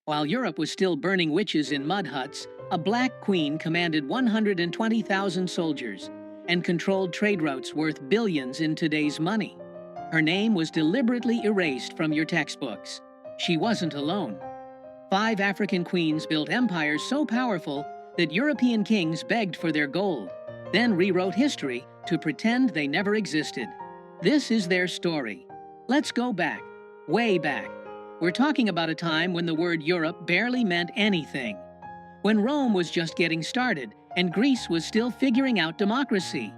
While Europe was still burning witches in mud huts, a black queen commanded 120,000 soldiers and controlled trade routes worth billions in today's money. Her name was deliberately erased from your textbooks. She wasn't alone. 5 African queens built empires so powerful that European kings begged for their gold, then rewrote history to pretend they never existed. This is their story. Let's go back, way back. We're talking about a time when the word Europe barely meant anything. When Rome was just getting started and Greece was still figuring out democracy.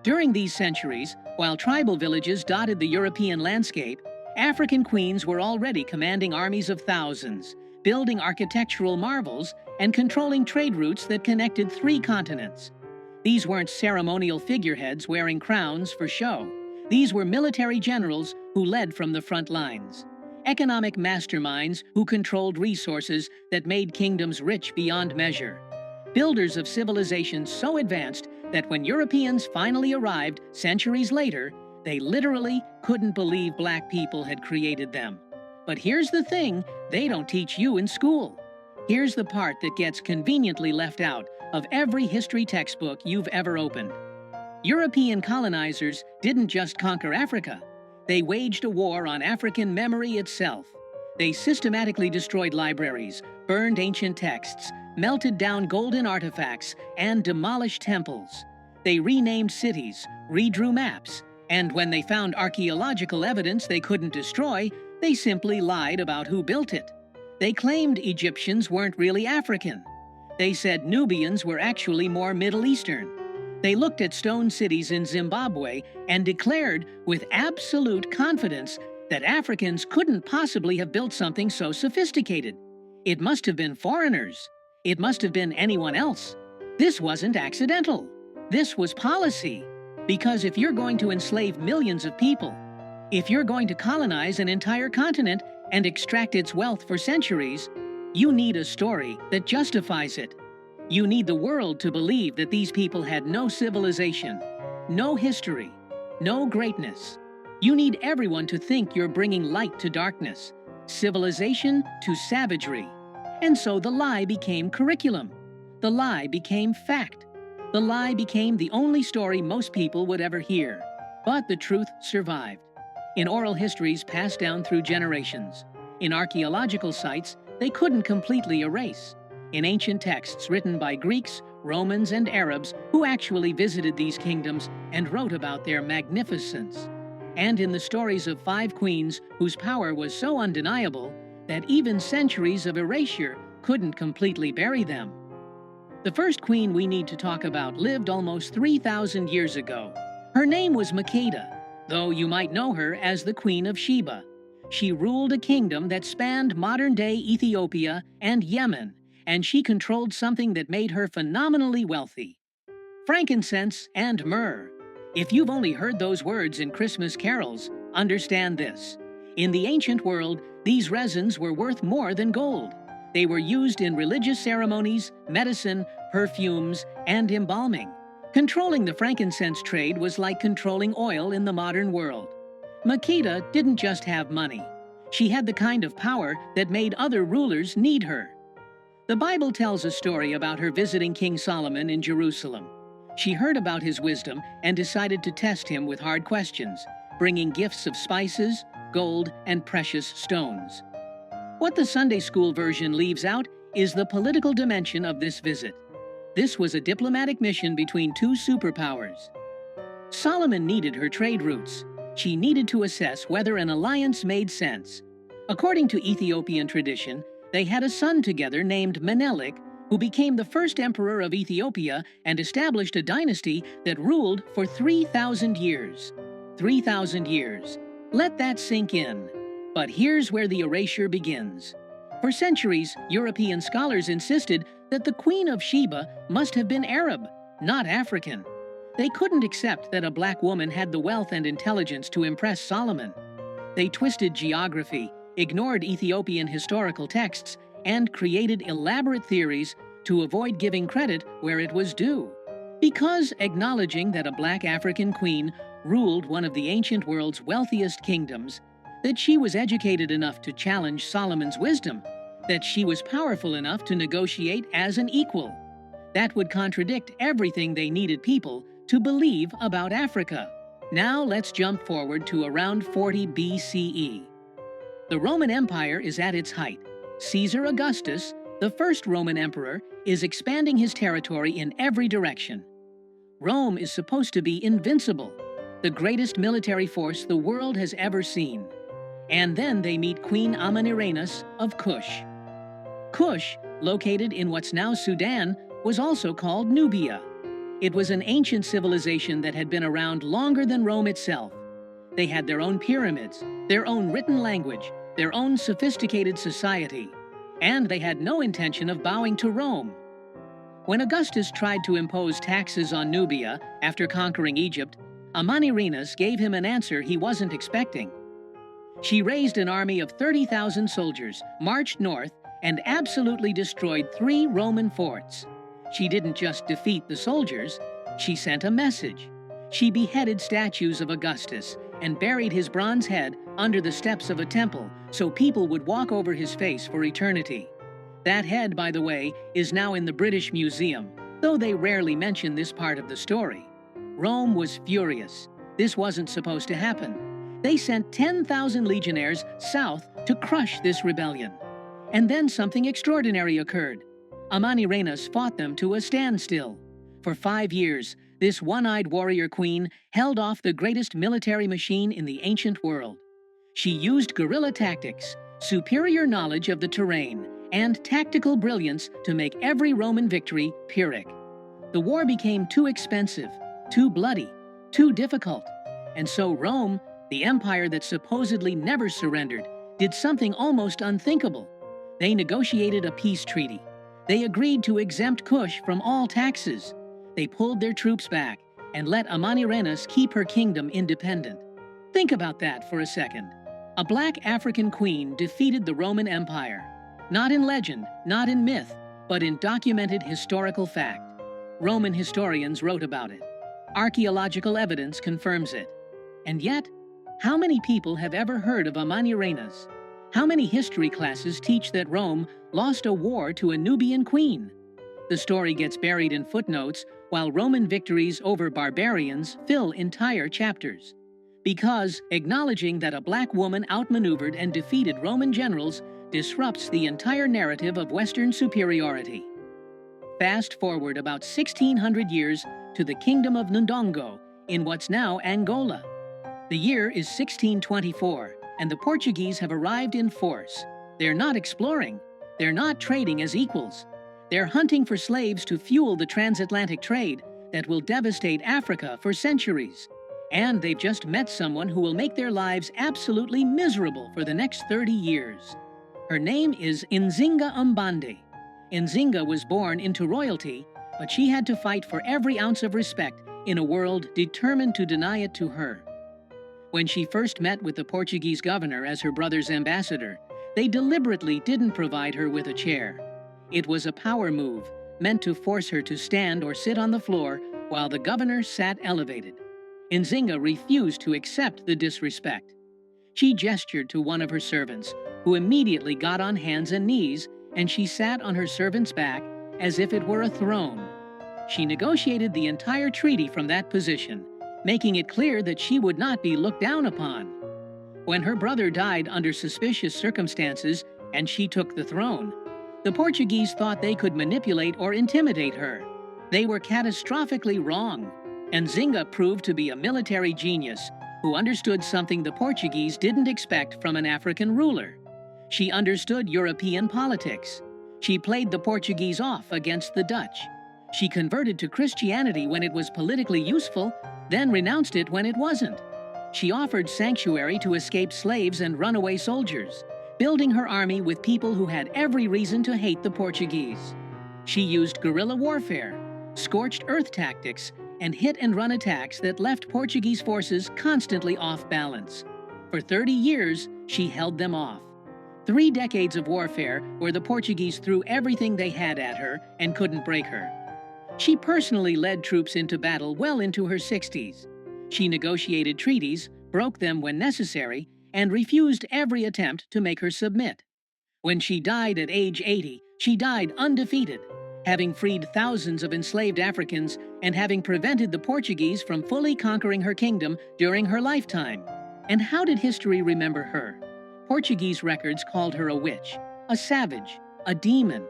During these centuries, while tribal villages dotted the European landscape, African queens were already commanding armies of thousands, building architectural marvels, and controlling trade routes that connected 3 continents. These weren't ceremonial figureheads wearing crowns for show. These were military generals who led from the front lines. Economic masterminds who controlled resources that made kingdoms rich beyond measure. Builders of civilizations so advanced that when Europeans finally arrived centuries later, they literally couldn't believe black people had created them. But here's the thing they don't teach you in school. Here's the part that gets conveniently left out of every history textbook you've ever opened. European colonizers didn't just conquer Africa. They waged a war on African memory itself. They systematically destroyed libraries, burned ancient texts, melted down golden artifacts, and demolished temples. They renamed cities, redrew maps, and when they found archaeological evidence they couldn't destroy, they simply lied about who built it. They claimed Egyptians weren't really African. They said Nubians were actually more Middle Eastern. They looked at stone cities in Zimbabwe and declared with absolute confidence that Africans couldn't possibly have built something so sophisticated. It must have been foreigners. It must have been anyone else. This wasn't accidental. This was policy. Because if you're going to enslave millions of people, if you're going to colonize an entire continent and extract its wealth for centuries, you need a story that justifies it. You need the world to believe that these people had no civilization, no history, no greatness. You need everyone to think you're bringing light to darkness, civilization to savagery. And so the lie became curriculum. The lie became fact. The lie became the only story most people would ever hear. But the truth survived. In oral histories passed down through generations. In archaeological sites they couldn't completely erase. In ancient texts written by Greeks, Romans, and Arabs who actually visited these kingdoms and wrote about their magnificence. And in the stories of 5 queens whose power was so undeniable that even centuries of erasure couldn't completely bury them. The first queen we need to talk about lived almost 3,000 years ago. Her name was Makeda, though you might know her as the Queen of Sheba. She ruled a kingdom that spanned modern-day Ethiopia and Yemen, and she controlled something that made her phenomenally wealthy: frankincense and myrrh. If you've only heard those words in Christmas carols, understand this. In the ancient world, these resins were worth more than gold. They were used in religious ceremonies, medicine, perfumes, and embalming. Controlling the frankincense trade was like controlling oil in the modern world. Makeda didn't just have money. She had the kind of power that made other rulers need her. The Bible tells a story about her visiting King Solomon in Jerusalem. She heard about his wisdom and decided to test him with hard questions, bringing gifts of spices, gold, and precious stones. What the Sunday school version leaves out is the political dimension of this visit. This was a diplomatic mission between 2 superpowers. Solomon needed her trade routes. She needed to assess whether an alliance made sense. According to Ethiopian tradition, they had a son together named Menelik, who became the first emperor of Ethiopia and established a dynasty that ruled for 3,000 years. 3,000 years. Let that sink in. But here's where the erasure begins. For centuries, European scholars insisted that the Queen of Sheba must have been Arab, not African. They couldn't accept that a black woman had the wealth and intelligence to impress Solomon. They twisted geography, ignored Ethiopian historical texts, and created elaborate theories to avoid giving credit where it was due. Because acknowledging that a black African queen ruled one of the ancient world's wealthiest kingdoms, that she was educated enough to challenge Solomon's wisdom, that she was powerful enough to negotiate as an equal. That would contradict everything they needed people to believe about Africa. Now let's jump forward to around 40 BCE. The Roman Empire is at its height. Caesar Augustus, the first Roman emperor, is expanding his territory in every direction. Rome is supposed to be invincible, the greatest military force the world has ever seen. And then they meet Queen Amanirenas of Kush. Kush, located in what's now Sudan, was also called Nubia. It was an ancient civilization that had been around longer than Rome itself. They had their own pyramids, their own written language, their own sophisticated society, and they had no intention of bowing to Rome. When Augustus tried to impose taxes on Nubia after conquering Egypt, Amanirenas gave him an answer he wasn't expecting. She raised an army of 30,000 soldiers, marched north, and absolutely destroyed 3 Roman forts. She didn't just defeat the soldiers, she sent a message. She beheaded statues of Augustus and buried his bronze head under the steps of a temple so people would walk over his face for eternity. That head, by the way, is now in the British Museum, though they rarely mention this part of the story. Rome was furious. This wasn't supposed to happen. They sent 10,000 legionnaires south to crush this rebellion. And then something extraordinary occurred. Amanirenas fought them to a standstill. For 5 years, this one-eyed warrior queen held off the greatest military machine in the ancient world. She used guerrilla tactics, superior knowledge of the terrain, and tactical brilliance to make every Roman victory Pyrrhic. The war became too expensive, too bloody, too difficult. And so Rome, the empire that supposedly never surrendered, did something almost unthinkable. They negotiated a peace treaty. They agreed to exempt Kush from all taxes. They pulled their troops back and let Amanirenas keep her kingdom independent. Think about that for a second. A black African queen defeated the Roman Empire. Not in legend, not in myth, but in documented historical fact. Roman historians wrote about it. Archaeological evidence confirms it. And yet, how many people have ever heard of Amanirenas? How many history classes teach that Rome lost a war to a Nubian queen? The story gets buried in footnotes, while Roman victories over barbarians fill entire chapters. Because acknowledging that a black woman outmaneuvered and defeated Roman generals disrupts the entire narrative of Western superiority. Fast forward about 1,600 years to the Kingdom of Ndongo in what's now Angola. The year is 1624, and the Portuguese have arrived in force. They're not exploring. They're not trading as equals. They're hunting for slaves to fuel the transatlantic trade that will devastate Africa for centuries. And they've just met someone who will make their lives absolutely miserable for the next 30 years. Her name is Nzinga Mbande. Nzinga was born into royalty, but she had to fight for every ounce of respect in a world determined to deny it to her. When she first met with the Portuguese governor as her brother's ambassador, they deliberately didn't provide her with a chair. It was a power move, meant to force her to stand or sit on the floor while the governor sat elevated. Nzinga refused to accept the disrespect. She gestured to one of her servants, who immediately got on hands and knees, and she sat on her servant's back as if it were a throne. She negotiated the entire treaty from that position, making it clear that she would not be looked down upon. When her brother died under suspicious circumstances and she took the throne, the Portuguese thought they could manipulate or intimidate her. They were catastrophically wrong, and Nzinga proved to be a military genius who understood something the Portuguese didn't expect from an African ruler. She understood European politics. She played the Portuguese off against the Dutch. She converted to Christianity when it was politically useful, then renounced it when it wasn't. She offered sanctuary to escaped slaves and runaway soldiers, building her army with people who had every reason to hate the Portuguese. She used guerrilla warfare, scorched earth tactics, and hit-and-run attacks that left Portuguese forces constantly off balance. For 30 years, she held them off. 3 decades of warfare where the Portuguese threw everything they had at her and couldn't break her. She personally led troops into battle well into her 60s. She negotiated treaties, broke them when necessary, and refused every attempt to make her submit. When she died at age 80, she died undefeated, having freed thousands of enslaved Africans and having prevented the Portuguese from fully conquering her kingdom during her lifetime. And how did history remember her? Portuguese records called her a witch, a savage, a demon.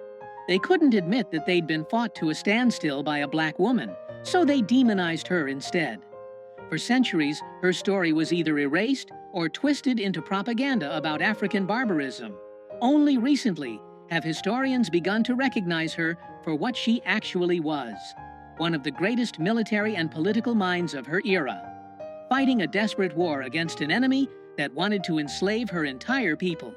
They couldn't admit that they'd been fought to a standstill by a black woman, so they demonized her instead. For centuries, her story was either erased or twisted into propaganda about African barbarism. Only recently have historians begun to recognize her for what she actually was, one of the greatest military and political minds of her era, fighting a desperate war against an enemy that wanted to enslave her entire people.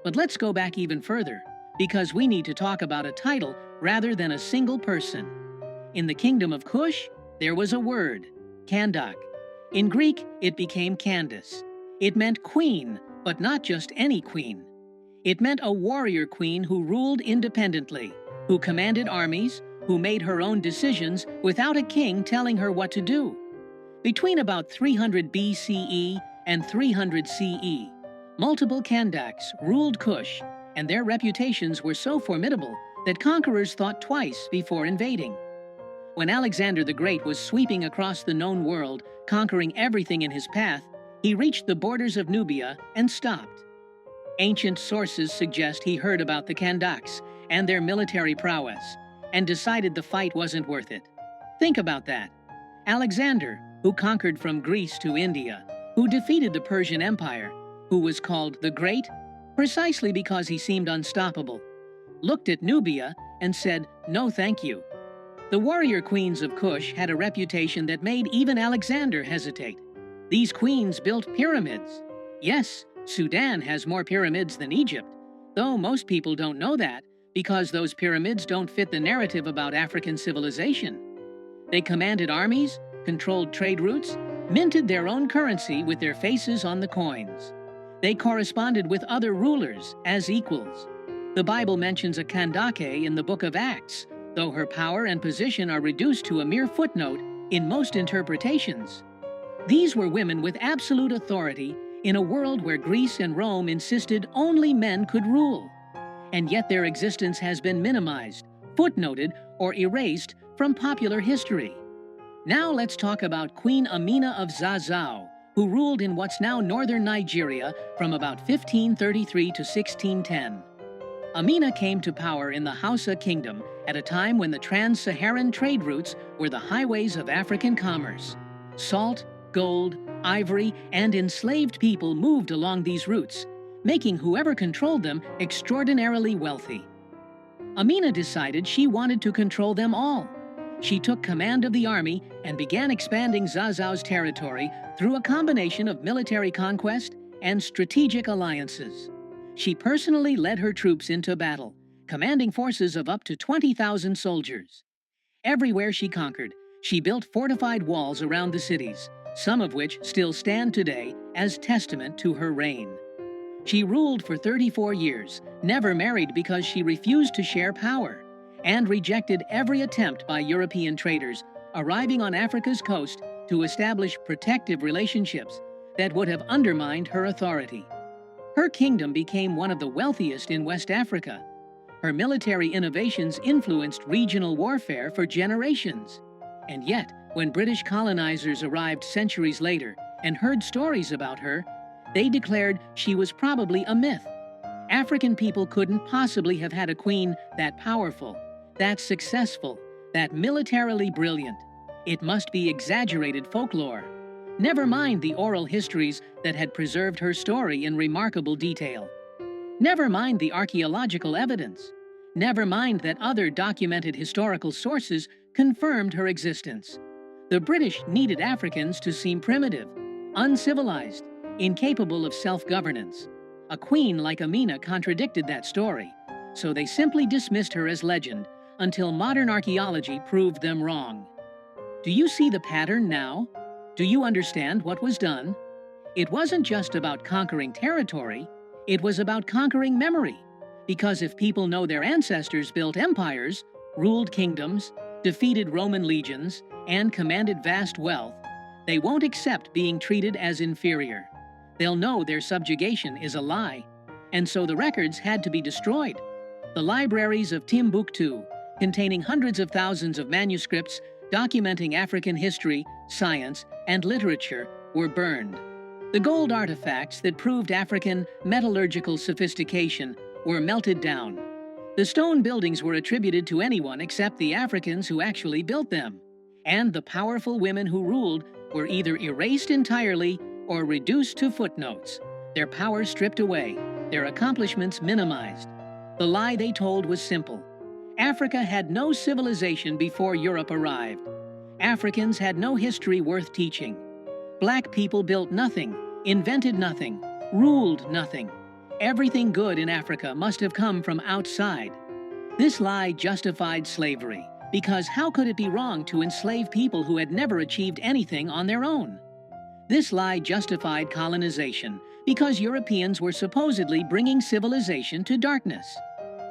But let's go back even further, because we need to talk about a title rather than a single person. In the kingdom of Kush, there was a word, Kandak. In Greek, it became Candace. It meant queen, but not just any queen. It meant a warrior queen who ruled independently, who commanded armies, who made her own decisions without a king telling her what to do. Between about 300 BCE and 300 CE, multiple Kandaks ruled Kush, and their reputations were so formidable that conquerors thought twice before invading. When Alexander the Great was sweeping across the known world, conquering everything in his path, he reached the borders of Nubia and stopped. Ancient sources suggest he heard about the Kandaks and their military prowess, and decided the fight wasn't worth it. Think about that. Alexander, who conquered from Greece to India, who defeated the Persian Empire, who was called the Great, precisely because he seemed unstoppable, looked at Nubia and said, "No thank you." The warrior queens of Kush had a reputation that made even Alexander hesitate. These queens built pyramids. Yes, Sudan has more pyramids than Egypt, though most people don't know that because those pyramids don't fit the narrative about African civilization. They commanded armies, controlled trade routes, minted their own currency with their faces on the coins. They corresponded with other rulers as equals. The Bible mentions a Kandake in the book of Acts, though her power and position are reduced to a mere footnote in most interpretations. These were women with absolute authority in a world where Greece and Rome insisted only men could rule. And yet their existence has been minimized, footnoted, or erased from popular history. Now let's talk about Queen Amina of Zazzau, who ruled in what's now northern Nigeria from about 1533 to 1610. Amina came to power in the Hausa Kingdom at a time when the trans-Saharan trade routes were the highways of African commerce. Salt, gold, ivory, and enslaved people moved along these routes, making whoever controlled them extraordinarily wealthy. Amina decided she wanted to control them all. She took command of the army and began expanding Zazzau's territory through a combination of military conquest and strategic alliances. She personally led her troops into battle, commanding forces of up to 20,000 soldiers. Everywhere she conquered, she built fortified walls around the cities, some of which still stand today as testament to her reign. She ruled for 34 years, never married because she refused to share power, and rejected every attempt by European traders arriving on Africa's coast to establish protective relationships that would have undermined her authority. Her kingdom became one of the wealthiest in West Africa. Her military innovations influenced regional warfare for generations. And yet, when British colonizers arrived centuries later and heard stories about her, they declared she was probably a myth. African people couldn't possibly have had a queen that powerful, that successful, that militarily brilliant. It must be exaggerated folklore. Never mind the oral histories that had preserved her story in remarkable detail. Never mind the archaeological evidence. Never mind that other documented historical sources confirmed her existence. The British needed Africans to seem primitive, uncivilized, incapable of self-governance. A queen like Amina contradicted that story, so they simply dismissed her as legend until modern archaeology proved them wrong. Do you see the pattern now? Do you understand what was done? It wasn't just about conquering territory, it was about conquering memory. Because if people know their ancestors built empires, ruled kingdoms, defeated Roman legions, and commanded vast wealth, they won't accept being treated as inferior. They'll know their subjugation is a lie. and so the records had to be destroyed. The libraries of Timbuktu, containing hundreds of thousands of manuscripts documenting African history, science, and literature, were burned. The gold artifacts that proved African metallurgical sophistication were melted down. The stone buildings were attributed to anyone except the Africans who actually built them. And the powerful women who ruled were either erased entirely or reduced to footnotes, their power stripped away, their accomplishments minimized. The lie they told was simple. Africa had no civilization before Europe arrived. Africans had no history worth teaching. Black people built nothing, invented nothing, ruled nothing. Everything good in Africa must have come from outside. This lie justified slavery, because how could it be wrong to enslave people who had never achieved anything on their own? This lie justified colonization, because Europeans were supposedly bringing civilization to darkness.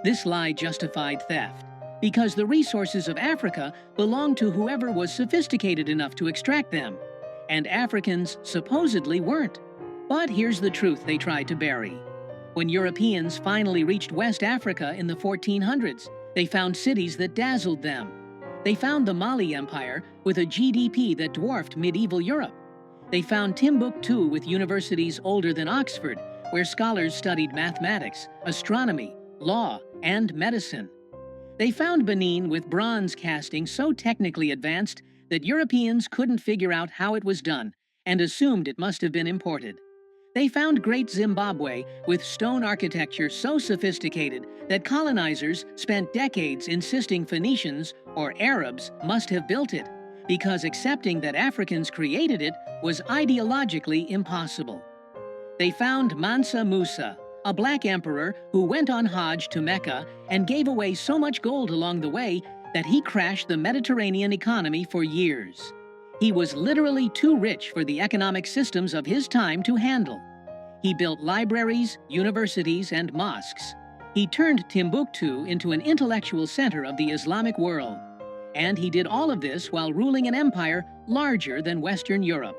This lie justified theft, because the resources of Africa belonged to whoever was sophisticated enough to extract them, and Africans supposedly weren't. But here's the truth they tried to bury. When Europeans finally reached West Africa in the 1400s, they found cities that dazzled them. They found the Mali Empire with a GDP that dwarfed medieval Europe. They found Timbuktu with universities older than Oxford, where scholars studied mathematics, astronomy, law, and medicine. They found Benin with bronze casting so technically advanced that Europeans couldn't figure out how it was done and assumed it must have been imported. They found Great Zimbabwe with stone architecture so sophisticated that colonizers spent decades insisting Phoenicians or Arabs must have built it, because accepting that Africans created it was ideologically impossible. They found Mansa Musa, a black emperor who went on Hajj to Mecca and gave away so much gold along the way that he crashed the Mediterranean economy for years. He was literally too rich for the economic systems of his time to handle. He built libraries, universities, and mosques. He turned Timbuktu into an intellectual center of the Islamic world. And he did all of this while ruling an empire larger than Western Europe.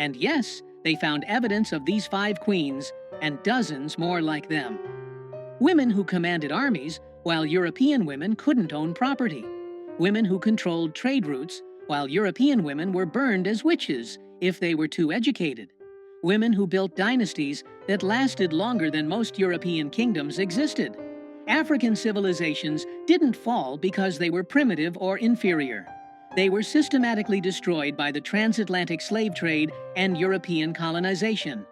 And yes, they found evidence of these 5 queens and dozens more like them. Women who commanded armies while European women couldn't own property. Women who controlled trade routes while European women were burned as witches if they were too educated. Women who built dynasties that lasted longer than most European kingdoms existed. African civilizations didn't fall because they were primitive or inferior. They were systematically destroyed by the transatlantic slave trade and European colonization.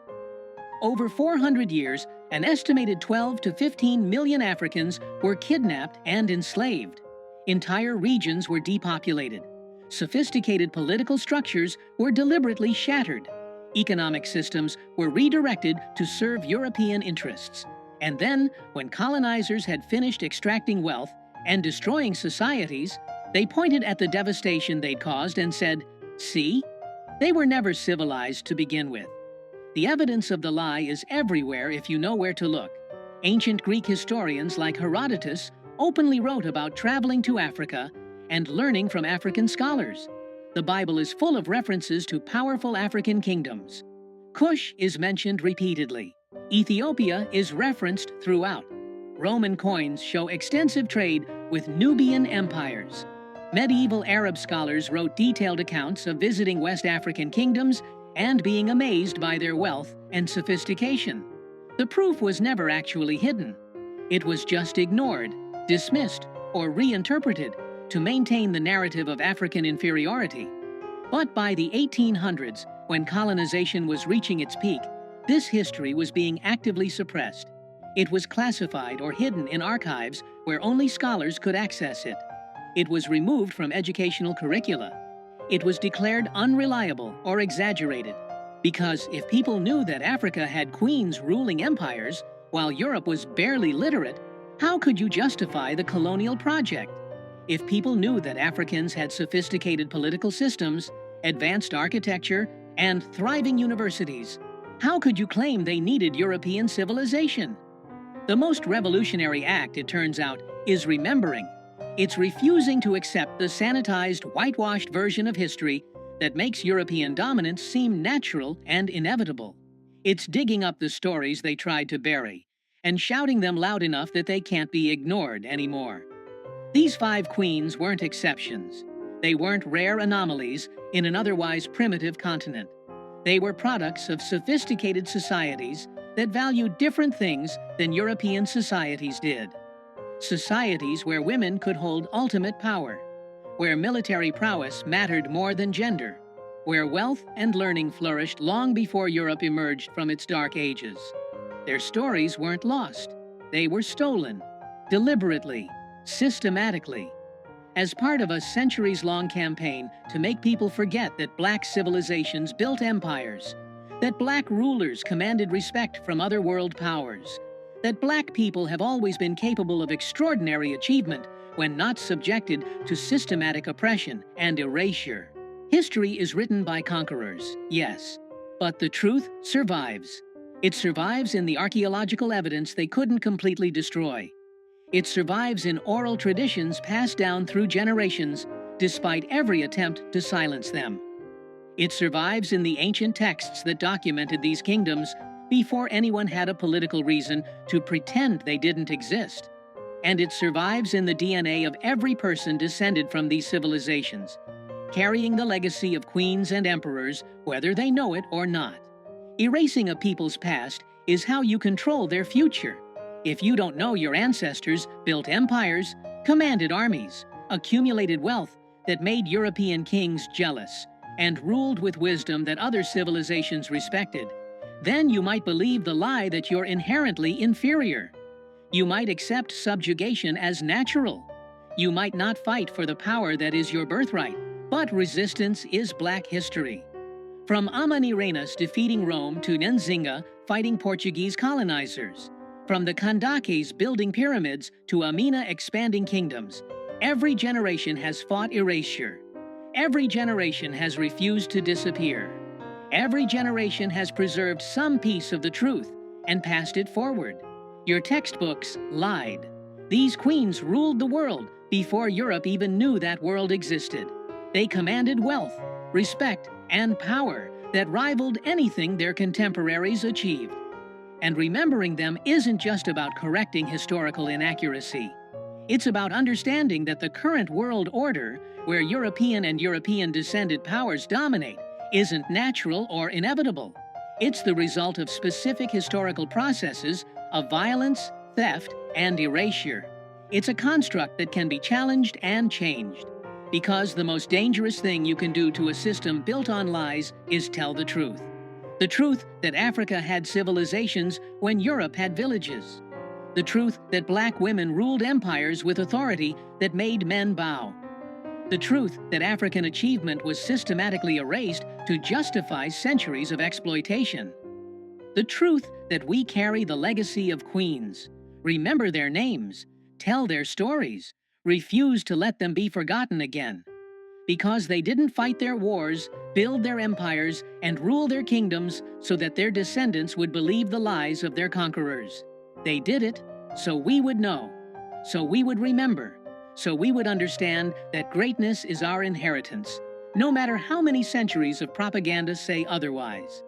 Over 400 years, an estimated 12 to 15 million Africans were kidnapped and enslaved. Entire regions were depopulated. Sophisticated political structures were deliberately shattered. Economic systems were redirected to serve European interests. And then, when colonizers had finished extracting wealth and destroying societies, they pointed at the devastation they'd caused and said, "See? They were never civilized to begin with." The evidence of the lie is everywhere if you know where to look. Ancient Greek historians like Herodotus openly wrote about traveling to Africa and learning from African scholars. The Bible is full of references to powerful African kingdoms. Cush is mentioned repeatedly. Ethiopia is referenced throughout. Roman coins show extensive trade with Nubian empires. Medieval Arab scholars wrote detailed accounts of visiting West African kingdoms and being amazed by their wealth and sophistication. The proof was never actually hidden. It was just ignored, dismissed, or reinterpreted to maintain the narrative of African inferiority. But by the 1800s, when colonization was reaching its peak, this history was being actively suppressed. It was classified or hidden in archives where only scholars could access it. It was removed from educational curricula. It was declared unreliable or exaggerated. Because if people knew that Africa had queens ruling empires, while Europe was barely literate, how could you justify the colonial project? If people knew that Africans had sophisticated political systems, advanced architecture, and thriving universities, how could you claim they needed European civilization? The most revolutionary act, it turns out, is remembering. It's refusing to accept the sanitized, whitewashed version of history that makes European dominance seem natural and inevitable. It's digging up the stories they tried to bury and shouting them loud enough that they can't be ignored anymore. These 5 queens weren't exceptions. They weren't rare anomalies in an otherwise primitive continent. They were products of sophisticated societies that valued different things than European societies did. Societies where women could hold ultimate power, where military prowess mattered more than gender, where wealth and learning flourished long before Europe emerged from its dark ages. Their stories weren't lost. They were stolen, deliberately, systematically, as part of a centuries-long campaign to make people forget that Black civilizations built empires, that Black rulers commanded respect from other world powers, that Black people have always been capable of extraordinary achievement when not subjected to systematic oppression and erasure. History is written by conquerors, yes, but the truth survives. It survives in the archaeological evidence they couldn't completely destroy. It survives in oral traditions passed down through generations, despite every attempt to silence them. It survives in the ancient texts that documented these kingdoms before anyone had a political reason to pretend they didn't exist. And it survives in the DNA of every person descended from these civilizations, carrying the legacy of queens and emperors, whether they know it or not. Erasing a people's past is how you control their future. If you don't know your ancestors built empires, commanded armies, accumulated wealth that made European kings jealous, and ruled with wisdom that other civilizations respected, then you might believe the lie that you're inherently inferior. You might accept subjugation as natural. You might not fight for the power that is your birthright, but resistance is Black history. From Amanirenas defeating Rome to Nzinga fighting Portuguese colonizers, from the Kandakes building pyramids to Amina expanding kingdoms, every generation has fought erasure. Every generation has refused to disappear. Every generation has preserved some piece of the truth and passed it forward. Your textbooks lied. These queens ruled the world before Europe even knew that world existed. They commanded wealth, respect, and power that rivaled anything their contemporaries achieved. And remembering them isn't just about correcting historical inaccuracy. It's about understanding that the current world order, where European and European-descended powers dominate, isn't natural or inevitable. It's the result of specific historical processes of violence, theft, and erasure. It's a construct that can be challenged and changed. Because the most dangerous thing you can do to a system built on lies is tell the truth. The truth that Africa had civilizations when Europe had villages. The truth that Black women ruled empires with authority that made men bow. The truth that African achievement was systematically erased to justify centuries of exploitation. The truth that we carry the legacy of queens, remember their names, tell their stories, refuse to let them be forgotten again. Because they didn't fight their wars, build their empires, and rule their kingdoms so that their descendants would believe the lies of their conquerors. They did it so we would know, so we would remember, so we would understand that greatness is our inheritance, no matter how many centuries of propaganda say otherwise.